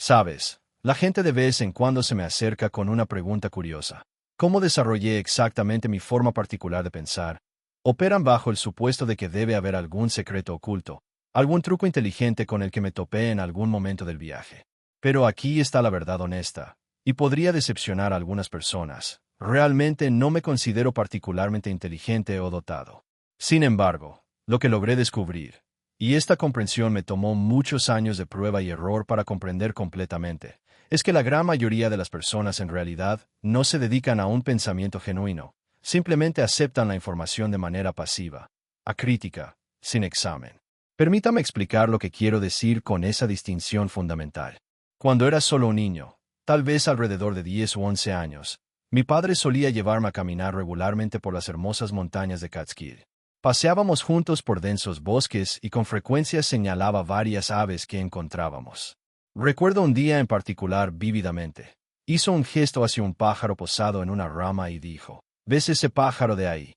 Sabes, la gente de vez en cuando se me acerca con una pregunta curiosa. ¿Cómo desarrollé exactamente mi forma particular de pensar? Operan bajo el supuesto de que debe haber algún secreto oculto, algún truco inteligente con el que me topé en algún momento del viaje. Pero aquí está la verdad honesta, y podría decepcionar a algunas personas. Realmente no me considero particularmente inteligente o dotado. Sin embargo, lo que logré descubrir, y esta comprensión me tomó muchos años de prueba y error para comprender completamente, es que la gran mayoría de las personas en realidad no se dedican a un pensamiento genuino, simplemente aceptan la información de manera pasiva, acrítica, sin examen. Permítame explicar lo que quiero decir con esa distinción fundamental. Cuando era solo un niño, tal vez alrededor de 10 u 11 años, mi padre solía llevarme a caminar regularmente por las hermosas montañas de Catskill. Paseábamos juntos por densos bosques y con frecuencia señalaba varias aves que encontrábamos. Recuerdo un día en particular vívidamente. Hizo un gesto hacia un pájaro posado en una rama y dijo, ¿ves ese pájaro de ahí?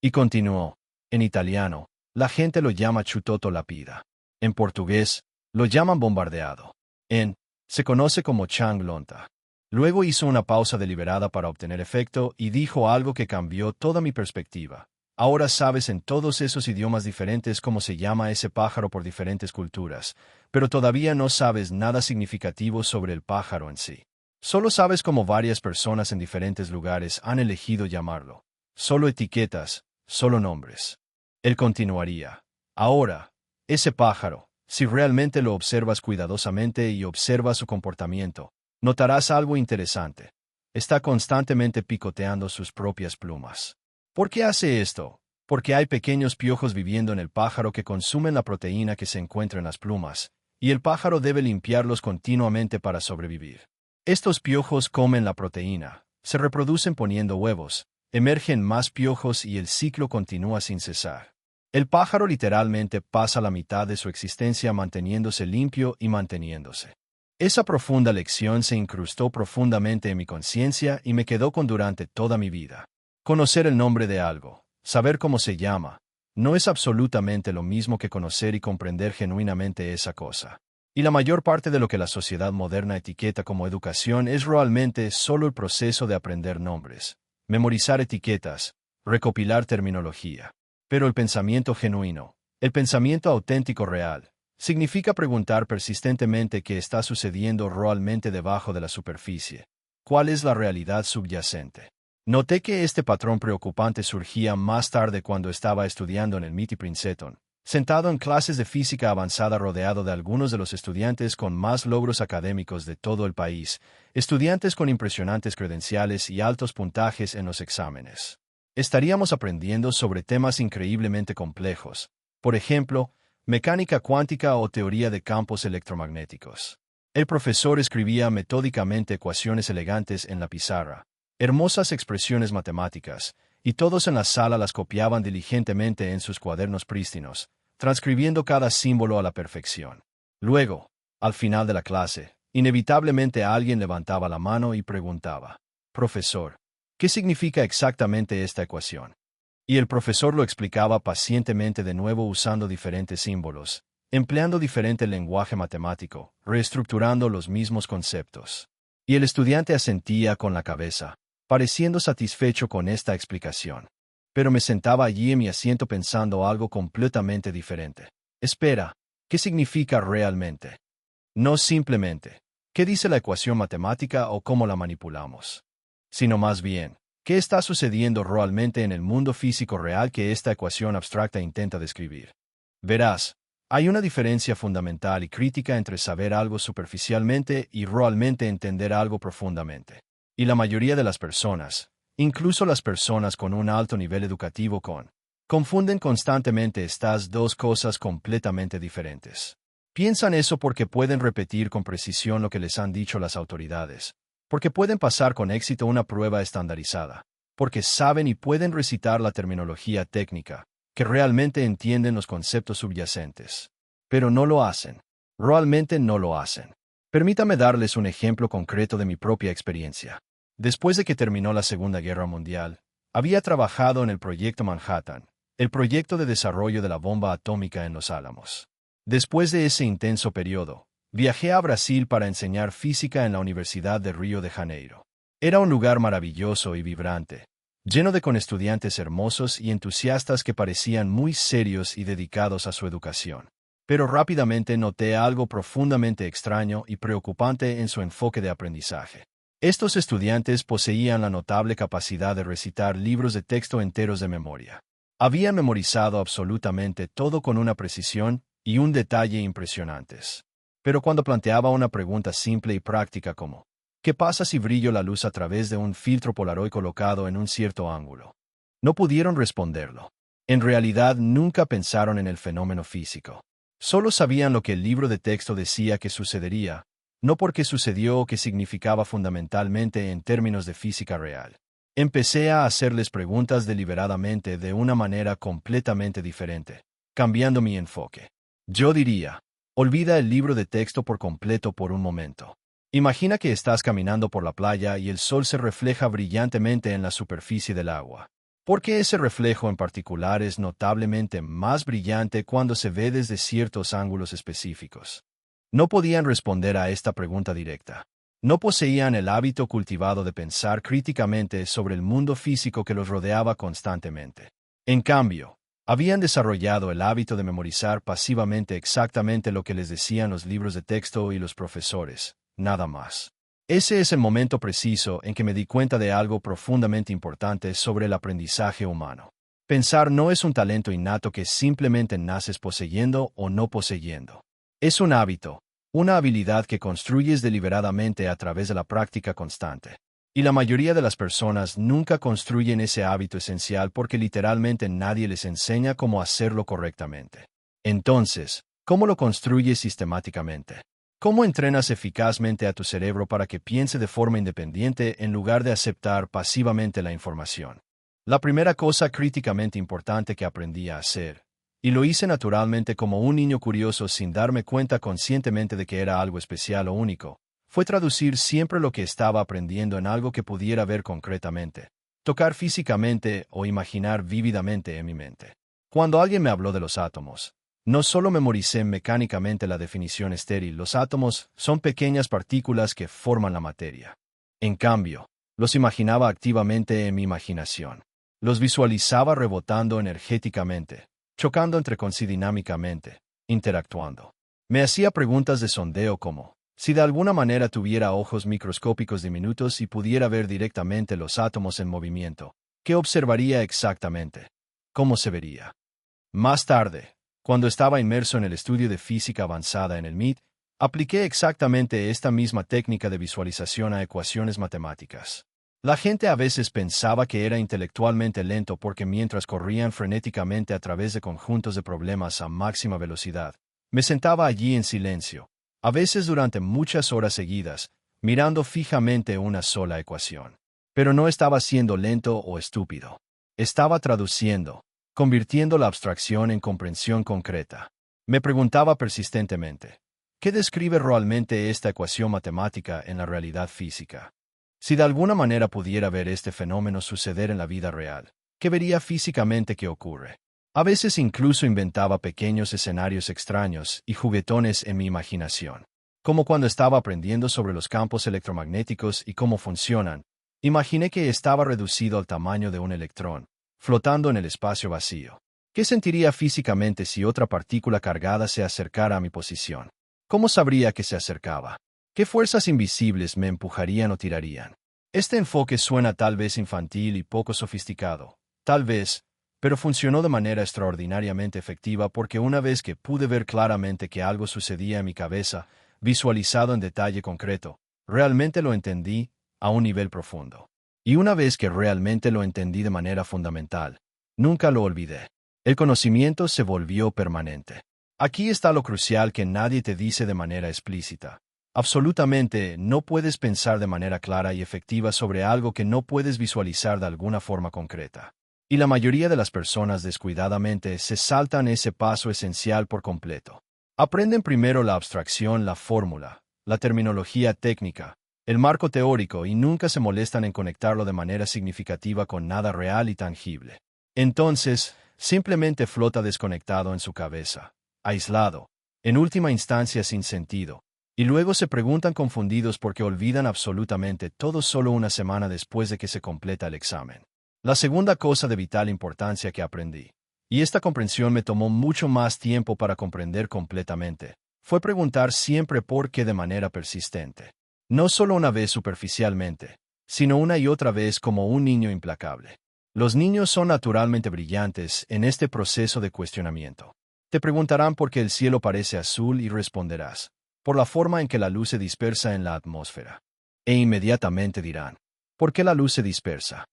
Y continuó, en italiano, la gente lo llama chutoto lapida. En portugués, lo llaman bombardeado. Se conoce como changlonta. Luego hizo una pausa deliberada para obtener efecto y dijo algo que cambió toda mi perspectiva. Ahora sabes en todos esos idiomas diferentes cómo se llama ese pájaro por diferentes culturas, pero todavía no sabes nada significativo sobre el pájaro en sí. Solo sabes cómo varias personas en diferentes lugares han elegido llamarlo. Solo etiquetas, solo nombres. Él continuaría. Ahora, ese pájaro, si realmente lo observas cuidadosamente y observas su comportamiento, notarás algo interesante. Está constantemente picoteando sus propias plumas. ¿Por qué hace esto? Porque hay pequeños piojos viviendo en el pájaro que consumen la proteína que se encuentra en las plumas, y el pájaro debe limpiarlos continuamente para sobrevivir. Estos piojos comen la proteína, se reproducen poniendo huevos, emergen más piojos y el ciclo continúa sin cesar. El pájaro literalmente pasa la mitad de su existencia manteniéndose limpio y manteniéndose. Esa profunda lección se incrustó profundamente en mi conciencia y me quedó con durante toda mi vida. Conocer el nombre de algo, saber cómo se llama, no es absolutamente lo mismo que conocer y comprender genuinamente esa cosa. Y la mayor parte de lo que la sociedad moderna etiqueta como educación es realmente solo el proceso de aprender nombres, memorizar etiquetas, recopilar terminología. Pero el pensamiento genuino, el pensamiento auténtico real, significa preguntar persistentemente qué está sucediendo realmente debajo de la superficie. ¿Cuál es la realidad subyacente? Noté que este patrón preocupante surgía más tarde cuando estaba estudiando en el MIT Princeton, sentado en clases de física avanzada rodeado de algunos de los estudiantes con más logros académicos de todo el país, estudiantes con impresionantes credenciales y altos puntajes en los exámenes. Estaríamos aprendiendo sobre temas increíblemente complejos, por ejemplo, mecánica cuántica o teoría de campos electromagnéticos. El profesor escribía metódicamente ecuaciones elegantes en la pizarra, hermosas expresiones matemáticas, y todos en la sala las copiaban diligentemente en sus cuadernos prístinos, transcribiendo cada símbolo a la perfección. Luego, al final de la clase, inevitablemente alguien levantaba la mano y preguntaba, «Profesor, ¿qué significa exactamente esta ecuación?». Y el profesor lo explicaba pacientemente de nuevo usando diferentes símbolos, empleando diferente lenguaje matemático, reestructurando los mismos conceptos. Y el estudiante asentía con la cabeza, pareciendo satisfecho con esta explicación. Pero me sentaba allí en mi asiento pensando algo completamente diferente. Espera, ¿qué significa realmente? No simplemente, ¿qué dice la ecuación matemática o cómo la manipulamos? Sino más bien, ¿qué está sucediendo realmente en el mundo físico real que esta ecuación abstracta intenta describir? Verás, hay una diferencia fundamental y crítica entre saber algo superficialmente y realmente entender algo profundamente. Y la mayoría de las personas, incluso las personas con un alto nivel educativo confunden constantemente estas dos cosas completamente diferentes. Piensan eso porque pueden repetir con precisión lo que les han dicho las autoridades, porque pueden pasar con éxito una prueba estandarizada, porque saben y pueden recitar la terminología técnica, que realmente entienden los conceptos subyacentes. Pero no lo hacen. Realmente no lo hacen. Permítame darles un ejemplo concreto de mi propia experiencia. Después de que terminó la Segunda Guerra Mundial, había trabajado en el Proyecto Manhattan, el proyecto de desarrollo de la bomba atómica en Los Álamos. Después de ese intenso periodo, Viajé a Brasil para enseñar física en la Universidad de Río de Janeiro. Era un lugar maravilloso y vibrante, lleno de estudiantes hermosos y entusiastas que parecían muy serios y dedicados a su educación. Pero rápidamente noté algo profundamente extraño y preocupante en su enfoque de aprendizaje. Estos estudiantes poseían la notable capacidad de recitar libros de texto enteros de memoria. Habían memorizado absolutamente todo con una precisión y un detalle impresionantes. Pero cuando planteaba una pregunta simple y práctica como ¿qué pasa si brillo la luz a través de un filtro Polaroid colocado en un cierto ángulo? No pudieron responderlo. En realidad nunca pensaron en el fenómeno físico. Solo sabían lo que el libro de texto decía que sucedería, no porque sucedió o que significaba fundamentalmente en términos de física real. Empecé a hacerles preguntas deliberadamente de una manera completamente diferente, cambiando mi enfoque. Yo diría, olvida el libro de texto por completo por un momento. Imagina que estás caminando por la playa y el sol se refleja brillantemente en la superficie del agua. ¿Por qué ese reflejo en particular es notablemente más brillante cuando se ve desde ciertos ángulos específicos? No podían responder a esta pregunta directa. No poseían el hábito cultivado de pensar críticamente sobre el mundo físico que los rodeaba constantemente. En cambio, habían desarrollado el hábito de memorizar pasivamente exactamente lo que les decían los libros de texto y los profesores, nada más. Ese es el momento preciso en que me di cuenta de algo profundamente importante sobre el aprendizaje humano. Pensar no es un talento innato que simplemente naces poseyendo o no poseyendo. Es un hábito, una habilidad que construyes deliberadamente a través de la práctica constante. Y la mayoría de las personas nunca construyen ese hábito esencial porque literalmente nadie les enseña cómo hacerlo correctamente. Entonces, ¿cómo lo construyes sistemáticamente? ¿Cómo entrenas eficazmente a tu cerebro para que piense de forma independiente en lugar de aceptar pasivamente la información? La primera cosa críticamente importante que aprendí a hacer, y lo hice naturalmente como un niño curioso sin darme cuenta conscientemente de que era algo especial o único, fue traducir siempre lo que estaba aprendiendo en algo que pudiera ver concretamente, tocar físicamente o imaginar vívidamente en mi mente. Cuando alguien me habló de los átomos, no solo memoricé mecánicamente la definición estéril, los átomos son pequeñas partículas que forman la materia. En cambio, los imaginaba activamente en mi imaginación. Los visualizaba rebotando energéticamente, chocando entre sí dinámicamente, interactuando. Me hacía preguntas de sondeo como, si de alguna manera tuviera ojos microscópicos diminutos y pudiera ver directamente los átomos en movimiento, ¿qué observaría exactamente? ¿Cómo se vería? Más tarde, cuando estaba inmerso en el estudio de física avanzada en el MIT, apliqué exactamente esta misma técnica de visualización a ecuaciones matemáticas. La gente a veces pensaba que era intelectualmente lento porque mientras corrían frenéticamente a través de conjuntos de problemas a máxima velocidad, me sentaba allí en silencio, a veces durante muchas horas seguidas, mirando fijamente una sola ecuación. Pero no estaba siendo lento o estúpido. Estaba traduciendo, convirtiendo la abstracción en comprensión concreta. Me preguntaba persistentemente, ¿qué describe realmente esta ecuación matemática en la realidad física? Si de alguna manera pudiera ver este fenómeno suceder en la vida real, ¿qué vería físicamente que ocurre? A veces incluso inventaba pequeños escenarios extraños y juguetones en mi imaginación. Como cuando estaba aprendiendo sobre los campos electromagnéticos y cómo funcionan, imaginé que estaba reducido al tamaño de un electrón, flotando en el espacio vacío. ¿Qué sentiría físicamente si otra partícula cargada se acercara a mi posición? ¿Cómo sabría que se acercaba? ¿Qué fuerzas invisibles me empujarían o tirarían? Este enfoque suena tal vez infantil y poco sofisticado, tal vez, pero funcionó de manera extraordinariamente efectiva porque una vez que pude ver claramente que algo sucedía en mi cabeza, visualizado en detalle concreto, realmente lo entendí a un nivel profundo. Y una vez que realmente lo entendí de manera fundamental, nunca lo olvidé. El conocimiento se volvió permanente. Aquí está lo crucial que nadie te dice de manera explícita. Absolutamente no puedes pensar de manera clara y efectiva sobre algo que no puedes visualizar de alguna forma concreta. Y la mayoría de las personas descuidadamente se saltan ese paso esencial por completo. Aprenden primero la abstracción, la fórmula, la terminología técnica, el marco teórico y nunca se molestan en conectarlo de manera significativa con nada real y tangible. Entonces, simplemente flota desconectado en su cabeza, aislado, en última instancia sin sentido, Y luego se preguntan confundidos porque olvidan absolutamente todo solo una semana después de que se completa el examen. La segunda cosa de vital importancia que aprendí, y esta comprensión me tomó mucho más tiempo para comprender completamente, fue preguntar siempre por qué de manera persistente. No solo una vez superficialmente, sino una y otra vez como un niño implacable. Los niños son naturalmente brillantes en este proceso de cuestionamiento. Te preguntarán por qué el cielo parece azul y responderás, por la forma en que la luz se dispersa en la atmósfera. E inmediatamente dirán, ¿por qué la luz se dispersa?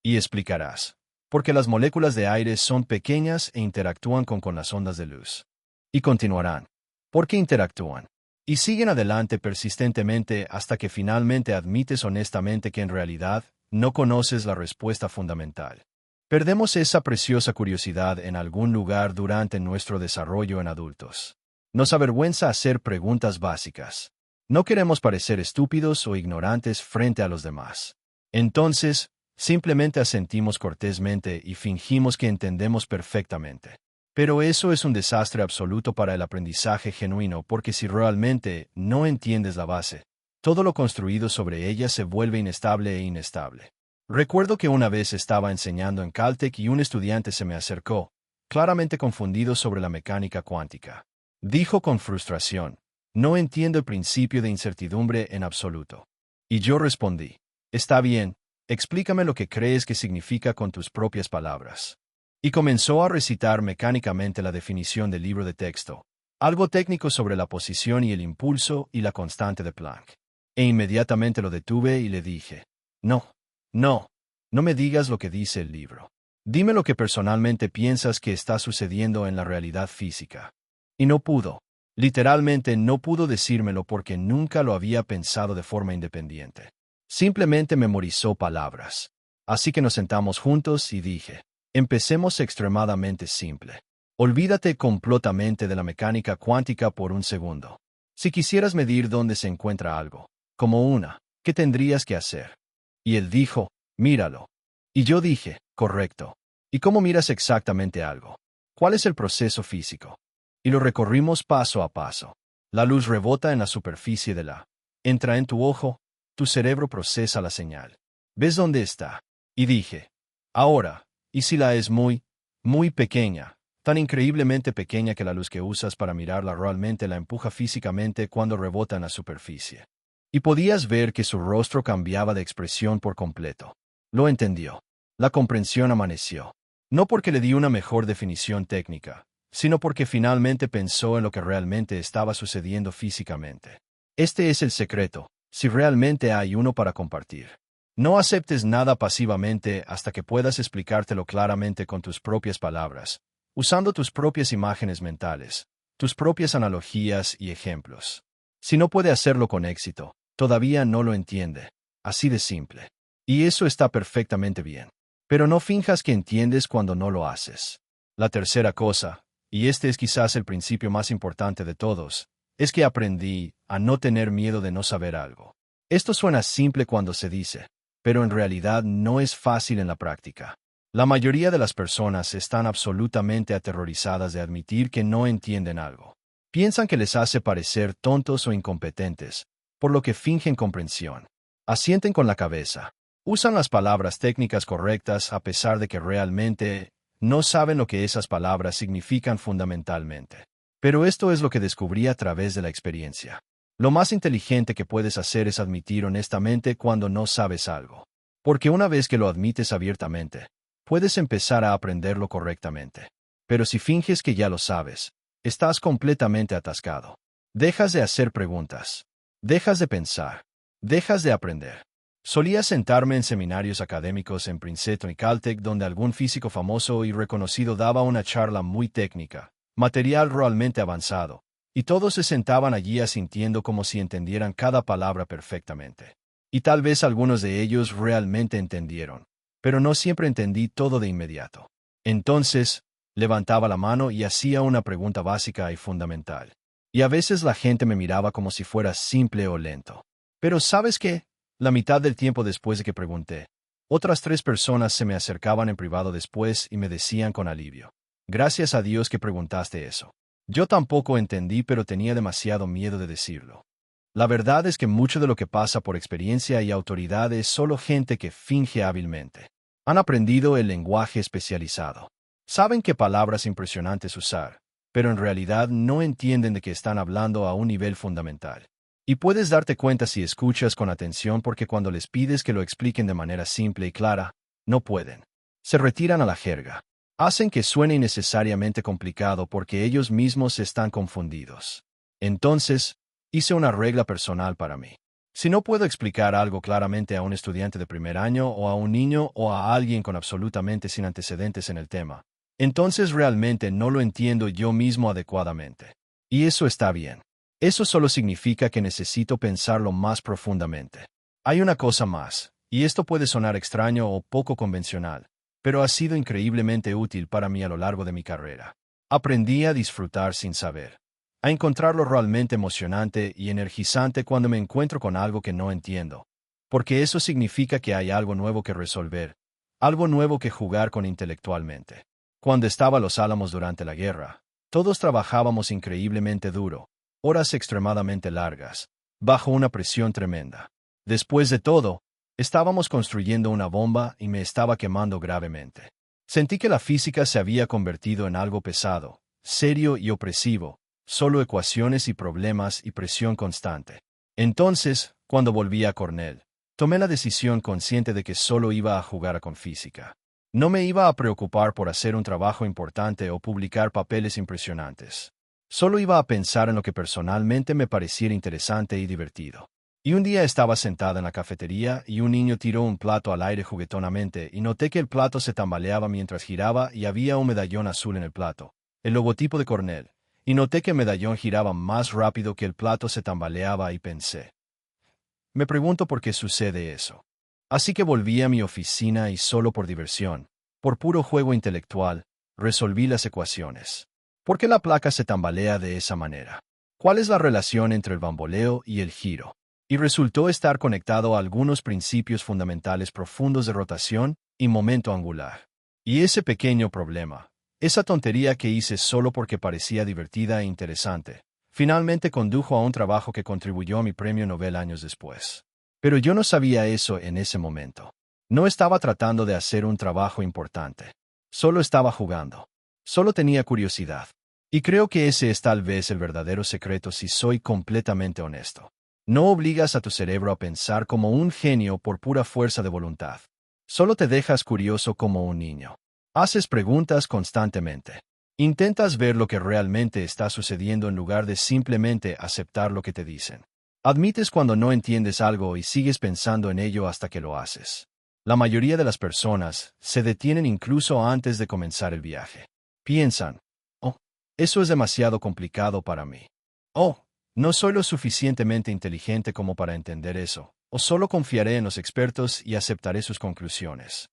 Y explicarás, porque las moléculas de aire son pequeñas e interactúan con las ondas de luz. Y continuarán, ¿por qué interactúan? Y siguen adelante persistentemente hasta que finalmente admites honestamente que en realidad no conoces la respuesta fundamental. Perdemos esa preciosa curiosidad en algún lugar durante nuestro desarrollo en adultos. Nos avergüenza hacer preguntas básicas. No queremos parecer estúpidos o ignorantes frente a los demás. Entonces, simplemente asentimos cortésmente y fingimos que entendemos perfectamente. Pero eso es un desastre absoluto para el aprendizaje genuino porque si realmente no entiendes la base, todo lo construido sobre ella se vuelve inestable e inestable. Recuerdo que una vez estaba enseñando en Caltech y un estudiante se me acercó, claramente confundido sobre la mecánica cuántica. Dijo con frustración, no entiendo el principio de incertidumbre en absoluto. Y yo respondí, está bien, explícame lo que crees que significa con tus propias palabras. Y comenzó a recitar mecánicamente la definición del libro de texto, algo técnico sobre la posición y el impulso y la constante de Planck. E inmediatamente lo detuve y le dije, no me digas lo que dice el libro. Dime lo que personalmente piensas que está sucediendo en la realidad física. Y no pudo. Literalmente no pudo decírmelo porque nunca lo había pensado de forma independiente. Simplemente memorizó palabras. Así que nos sentamos juntos y dije, empecemos extremadamente simple. Olvídate completamente de la mecánica cuántica por un segundo. Si quisieras medir dónde se encuentra algo, ¿qué tendrías que hacer? Y él dijo, míralo. Y yo dije, correcto. ¿Y cómo miras exactamente algo? ¿Cuál es el proceso físico? Y lo recorrimos paso a paso. La luz rebota en la superficie entra en tu ojo, tu cerebro procesa la señal. ¿Ves dónde está? Y dije, ahora, ¿y si la es muy pequeña? Tan increíblemente pequeña que la luz que usas para mirarla realmente la empuja físicamente cuando rebota en la superficie. Y podías ver que su rostro cambiaba de expresión por completo. Lo entendió. La comprensión amaneció. No porque le di una mejor definición técnica, sino porque finalmente pensó en lo que realmente estaba sucediendo físicamente. Este es el secreto, si realmente hay uno para compartir. No aceptes nada pasivamente hasta que puedas explicártelo claramente con tus propias palabras, usando tus propias imágenes mentales, tus propias analogías y ejemplos. Si no puede hacerlo con éxito, todavía no lo entiende. Así de simple. Y eso está perfectamente bien. Pero no finjas que entiendes cuando no lo haces. La tercera cosa, y este es quizás el principio más importante de todos, es que aprendí a no tener miedo de no saber algo. Esto suena simple cuando se dice, pero en realidad no es fácil en la práctica. La mayoría de las personas están absolutamente aterrorizadas de admitir que no entienden algo. Piensan que les hace parecer tontos o incompetentes, por lo que fingen comprensión. Asienten con la cabeza. Usan las palabras técnicas correctas a pesar de que realmente no saben lo que esas palabras significan fundamentalmente. Pero esto es lo que descubrí a través de la experiencia. Lo más inteligente que puedes hacer es admitir honestamente cuando no sabes algo. Porque una vez que lo admites abiertamente, puedes empezar a aprenderlo correctamente. Pero si finges que ya lo sabes, estás completamente atascado. Dejas de hacer preguntas. Dejas de pensar. Dejas de aprender. Solía sentarme en seminarios académicos en Princeton y Caltech donde algún físico famoso y reconocido daba una charla muy técnica, material realmente avanzado, y todos se sentaban allí asintiendo como si entendieran cada palabra perfectamente. Y tal vez algunos de ellos realmente entendieron, pero no siempre entendí todo de inmediato. Entonces, levantaba la mano y hacía una pregunta básica y fundamental. Y a veces la gente me miraba como si fuera simple o lento. Pero ¿sabes qué? La mitad del tiempo después de que pregunté, otras 3 personas se me acercaban en privado después y me decían con alivio, gracias a Dios que preguntaste eso. Yo tampoco entendí, pero tenía demasiado miedo de decirlo. La verdad es que mucho de lo que pasa por experiencia y autoridad es solo gente que finge hábilmente. Han aprendido el lenguaje especializado. Saben qué palabras impresionantes usar, pero en realidad no entienden de qué están hablando a un nivel fundamental. Y puedes darte cuenta si escuchas con atención porque cuando les pides que lo expliquen de manera simple y clara, no pueden. Se retiran a la jerga. Hacen que suene innecesariamente complicado porque ellos mismos están confundidos. Entonces, hice una regla personal para mí. Si no puedo explicar algo claramente a un estudiante de primer año o a un niño o a alguien con absolutamente sin antecedentes en el tema, entonces realmente no lo entiendo yo mismo adecuadamente. Y eso está bien. Eso solo significa que necesito pensarlo más profundamente. Hay una cosa más, y esto puede sonar extraño o poco convencional, pero ha sido increíblemente útil para mí a lo largo de mi carrera. Aprendí a disfrutar sin saber, a encontrarlo realmente emocionante y energizante cuando me encuentro con algo que no entiendo, porque eso significa que hay algo nuevo que resolver, algo nuevo que jugar con intelectualmente. Cuando estaba a Los Álamos durante la guerra, todos trabajábamos increíblemente duro, horas extremadamente largas, bajo una presión tremenda. Después de todo, estábamos construyendo una bomba y me estaba quemando gravemente. Sentí que la física se había convertido en algo pesado, serio y opresivo, solo ecuaciones y problemas y presión constante. Entonces, cuando volví a Cornell, tomé la decisión consciente de que solo iba a jugar con física. No me iba a preocupar por hacer un trabajo importante o publicar papeles impresionantes. Solo iba a pensar en lo que personalmente me pareciera interesante y divertido. Y un día estaba sentada en la cafetería y un niño tiró un plato al aire juguetonamente y noté que el plato se tambaleaba mientras giraba y había un medallón azul en el plato, el logotipo de Cornell, y noté que el medallón giraba más rápido que el plato se tambaleaba y pensé, me pregunto por qué sucede eso. Así que volví a mi oficina y solo por diversión, por puro juego intelectual, resolví las ecuaciones. ¿Por qué la placa se tambalea de esa manera? ¿Cuál es la relación entre el bamboleo y el giro? Y resultó estar conectado a algunos principios fundamentales profundos de rotación y momento angular. Y ese pequeño problema, esa tontería que hice solo porque parecía divertida e interesante, finalmente condujo a un trabajo que contribuyó a mi premio Nobel años después. Pero yo no sabía eso en ese momento. No estaba tratando de hacer un trabajo importante. Solo estaba jugando. Solo tenía curiosidad. Y creo que ese es tal vez el verdadero secreto si soy completamente honesto. No obligas a tu cerebro a pensar como un genio por pura fuerza de voluntad. Solo te dejas curioso como un niño. Haces preguntas constantemente. Intentas ver lo que realmente está sucediendo en lugar de simplemente aceptar lo que te dicen. Admites cuando no entiendes algo y sigues pensando en ello hasta que lo haces. La mayoría de las personas se detienen incluso antes de comenzar el viaje. Piensan, oh, eso es demasiado complicado para mí. Oh, no soy lo suficientemente inteligente como para entender eso, o solo confiaré en los expertos y aceptaré sus conclusiones.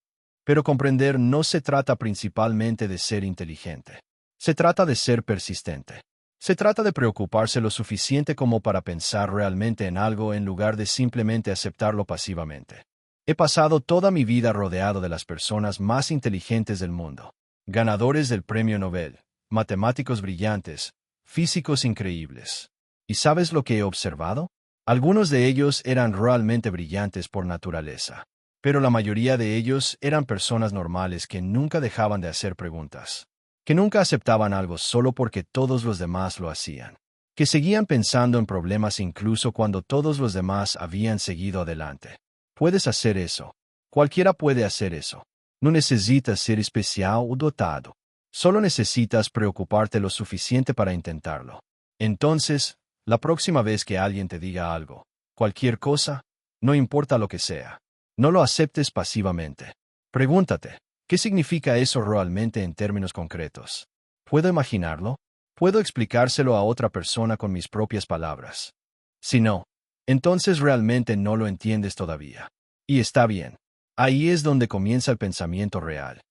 Pero comprender no se trata principalmente de ser inteligente. Se trata de ser persistente. Se trata de preocuparse lo suficiente como para pensar realmente en algo en lugar de simplemente aceptarlo pasivamente. He pasado toda mi vida rodeado de las personas más inteligentes del mundo, ganadores del premio Nobel, matemáticos brillantes, físicos increíbles. ¿Y sabes lo que he observado? Algunos de ellos eran realmente brillantes por naturaleza, pero la mayoría de ellos eran personas normales que nunca dejaban de hacer preguntas, que nunca aceptaban algo solo porque todos los demás lo hacían, que seguían pensando en problemas incluso cuando todos los demás habían seguido adelante. Puedes hacer eso. Cualquiera puede hacer eso. No necesitas ser especial o dotado. Solo necesitas preocuparte lo suficiente para intentarlo. Entonces, la próxima vez que alguien te diga algo, cualquier cosa, no importa lo que sea, no lo aceptes pasivamente. Pregúntate, ¿qué significa eso realmente en términos concretos? ¿Puedo imaginarlo? ¿Puedo explicárselo a otra persona con mis propias palabras? Si no, entonces realmente no lo entiendes todavía. Y está bien. Ahí es donde comienza el pensamiento real.